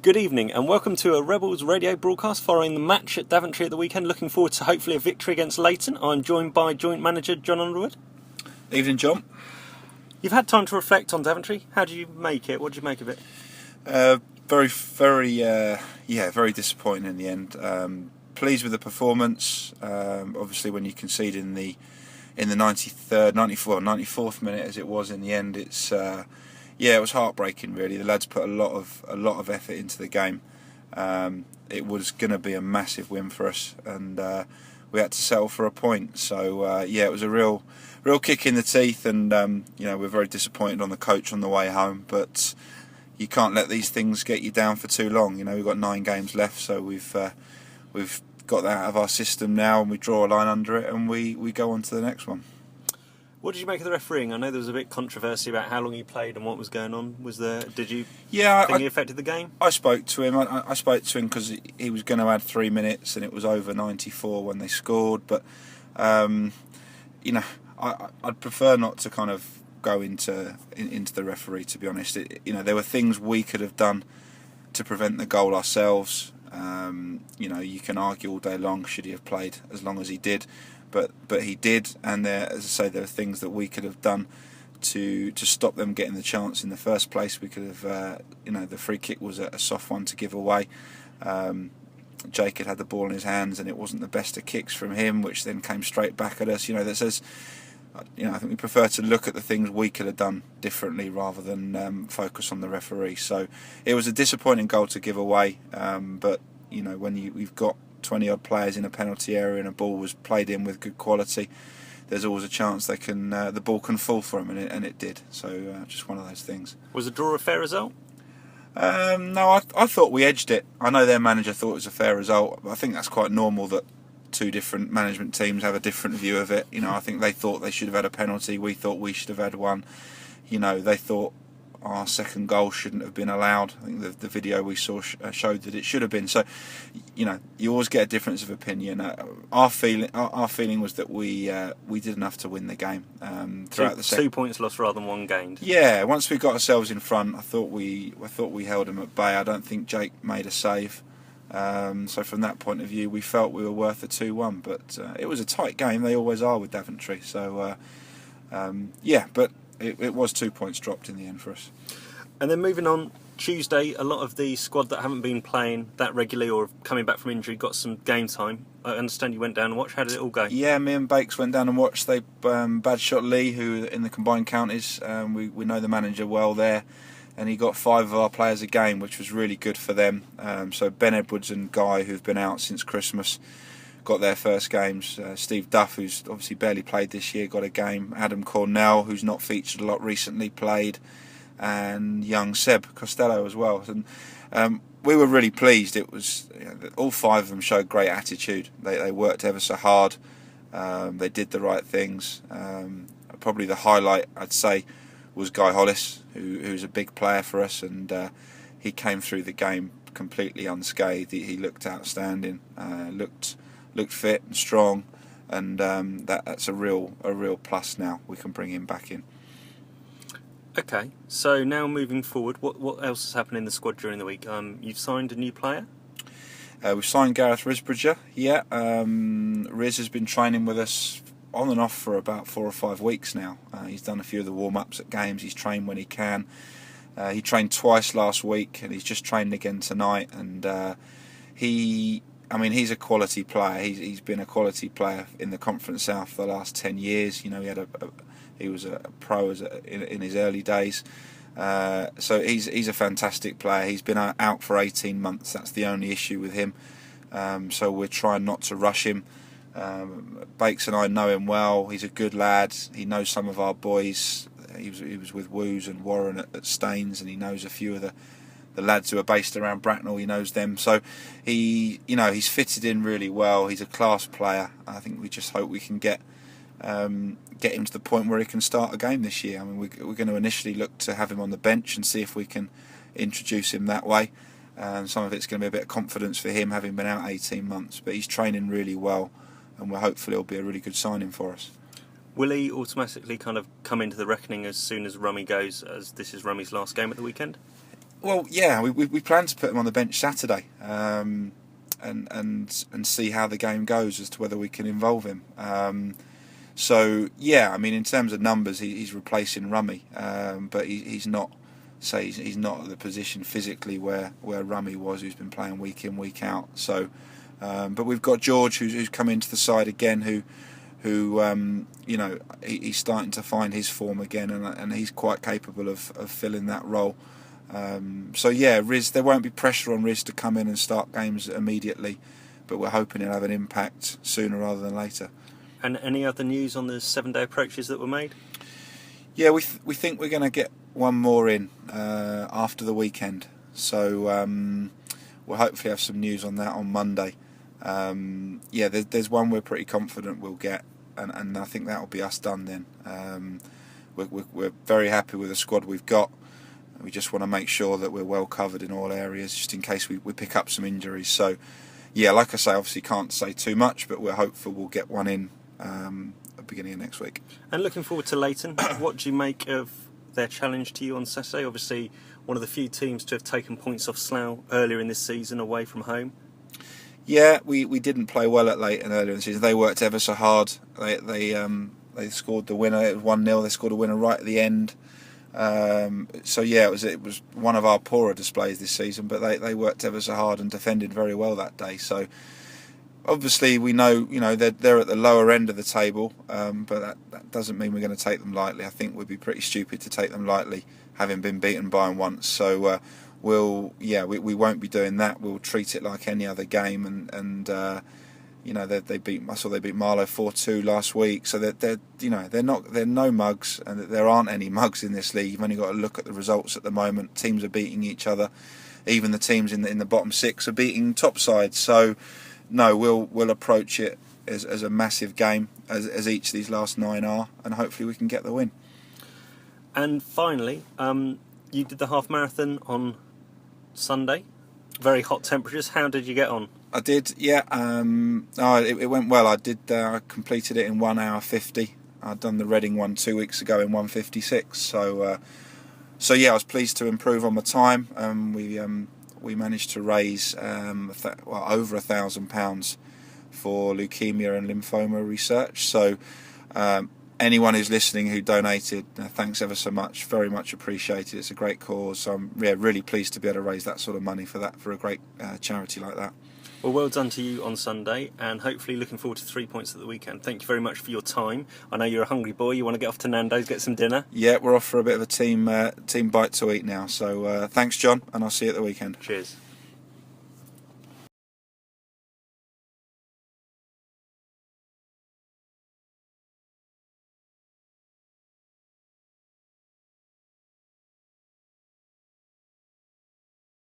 Good evening and welcome to a Rebels radio broadcast following the match at Daventry at the weekend. Looking forward to hopefully a victory against Leighton. I'm joined by joint manager John Underwood. Evening, John. You've had time to reflect on Daventry. How did you make it? What did you make of it? Very disappointing in the end. Pleased with the performance. Obviously, when you concede in the 94th minute, as it was in the end, it was heartbreaking. Really, the lads put a lot of effort into the game. It was going to be a massive win for us, and we had to settle for a point. So it was a real kick in the teeth, and we're very disappointed on the coach on the way home. But you can't let these things get you down for too long. We've got 9 games left, so we've got that out of our system now, and we draw a line under it, and we go on to the next one. What did you make of the refereeing? I know there was a bit of controversy about how long he played and what was going on. Did you think he affected the game? I spoke to him. I spoke to him because he was going to add 3 minutes, and it was over 94 when they scored. But I'd prefer not to kind of go into the referee. To be honest, there were things we could have done to prevent the goal ourselves. You can argue all day long, should he have played as long as he did, but he did, and there are things that we could have done to stop them getting the chance in the first place. We could have, the free kick was a soft one to give away. Jake had the ball in his hands, and it wasn't the best of kicks from him, which then came straight back at us. That says, I think we prefer to look at the things we could have done differently rather than focus on the referee. So it was a disappointing goal to give away, but when we've got 20 odd players in a penalty area and a ball was played in with good quality, there's always a chance the ball can fall for them, and it did. So just one of those things. Was the draw a fair result? No, I thought we edged it. I know their manager thought it was a fair result. I think that's quite normal that 2 different management teams have a different view of it. I think they thought they should have had a penalty. We thought we should have had one. They thought our second goal shouldn't have been allowed. I think the video we saw showed that it should have been. So, you always get a difference of opinion. Our feeling was that we did enough to win the game throughout the second. 2 points lost rather than 1 gained. Yeah, once we got ourselves in front, I thought we held them at bay. I don't think Jake made a save. So from that point of view, we felt we were worth a 2-1. But it was a tight game. They always are with Daventry. So but it was 2 points dropped in the end for us. And then moving on, Tuesday, a lot of the squad that haven't been playing that regularly or coming back from injury got some game time. I understand you went down and watched. How did it all go? Yeah, me and Bakes went down and watched. They bad shot Lee, who in the combined counties, we know the manager well there, and he got 5 of our players a game, which was really good for them. So Ben Edwards and Guy, who've been out since Christmas, got their first games. Steve Duff, who's obviously barely played this year, got a game. Adam Cornell, who's not featured a lot recently, played, and young Seb Costello as well. And we were really pleased. It was all 5 of them showed great attitude. They worked ever so hard. They did the right things. Probably the highlight, I'd say, was Guy Hollis, who's a big player for us, and he came through the game completely unscathed. He looked outstanding. Looked fit and strong, and that's a real plus now. We can bring him back in. Okay, so now moving forward, what else has happened in the squad during the week? You've signed a new player? We've signed Gareth Risbridger. Yeah, Riz has been training with us on and off for about 4 or 5 weeks now. He's done a few of the warm-ups at games. He's trained when he can. He trained twice last week, and he's just training again tonight. And he's a quality player. He's been a quality player in the Conference South for the last 10 years. He was a pro in his early days. So he's a fantastic player. He's been out for 18 months. That's the only issue with him. So we're trying not to rush him. Bakes and I know him well. He's a good lad. He knows some of our boys. He was with Woos and Warren at Staines, and he knows a few of the lads who are based around Bracknell. He knows them, so he's fitted in really well. He's a class player. I think we just hope we can get him to the point where he can start a game this year. I mean, we're going to initially look to have him on the bench and see if we can introduce him that way. Some of it's going to be a bit of confidence for him, having been out 18 months, but he's training really well, and hopefully it'll be a really good signing for us. Will he automatically kind of come into the reckoning as soon as Rummy goes, as this is Rummy's last game at the weekend? Well, yeah, we plan to put him on the bench Saturday, and see how the game goes as to whether we can involve him. So yeah, I mean, in terms of numbers, he's replacing Rummy, but he's not. Say he's not at the position physically where Rummy was, who's been playing week in, week out. So, but we've got George, who's come into the side again, who you know, he's starting to find his form again, and he's quite capable of filling that role. So yeah, Riz, there won't be pressure on Riz to come in and start games immediately, but we're hoping he'll have an impact sooner rather than later. And any other news on the 7-day approaches that were made? Yeah, we think we're going to get one more in after the weekend, so we'll hopefully have some news on that on Monday. Yeah, there's one we're pretty confident we'll get, and I think that'll be us done then. We're very happy with the squad we've got. We just want to make sure that we're well covered in all areas, just in case we pick up some injuries. So, yeah, like I say, obviously can't say too much, but we're hopeful we'll get one in at the beginning of next week. And looking forward to Leighton. What do you make of their challenge to you on Saturday? Obviously, one of the few teams to have taken points off Slough earlier in this season away from home. Yeah, we didn't play well at Leighton earlier in the season. They worked ever so hard. They scored the winner. It was 1-0. They scored a winner right at the end. So yeah, it was one of our poorer displays this season, but they worked ever so hard and defended very well that day. So obviously we know, you know, they're at the lower end of the table, but that doesn't mean we're going to take them lightly. I think we'd be pretty stupid to take them lightly, having been beaten by them once. So we won't be doing that. We'll treat it like any other game, and you know, I saw they beat Marlow 4-2 last week. So they're no mugs, and there aren't any mugs in this league. You've only got to look at the results at the moment. Teams are beating each other. Even the teams in the bottom six are beating top sides. So no, we'll approach it as a massive game, as each of these last 9 are, and hopefully we can get the win. And finally, you did the half marathon on Sunday. Very hot temperatures. How did you get on? I did, yeah. It went well. I completed it in 1 hour 50. I'd done the Reading one 2 weeks ago in 1:56. So yeah, I was pleased to improve on my time. We managed to raise over £1,000 for leukemia and lymphoma research. So anyone who's listening who donated, thanks ever so much. Very much appreciated. It's a great cause. So I'm really pleased to be able to raise that sort of money for a great charity like that. Well done to you on Sunday, and hopefully looking forward to 3 points at the weekend. Thank you very much for your time. I know you're a hungry boy. You want to get off to Nando's, get some dinner. Yeah, we're off for a bit of a team bite to eat now. So thanks, John, and I'll see you at the weekend. Cheers.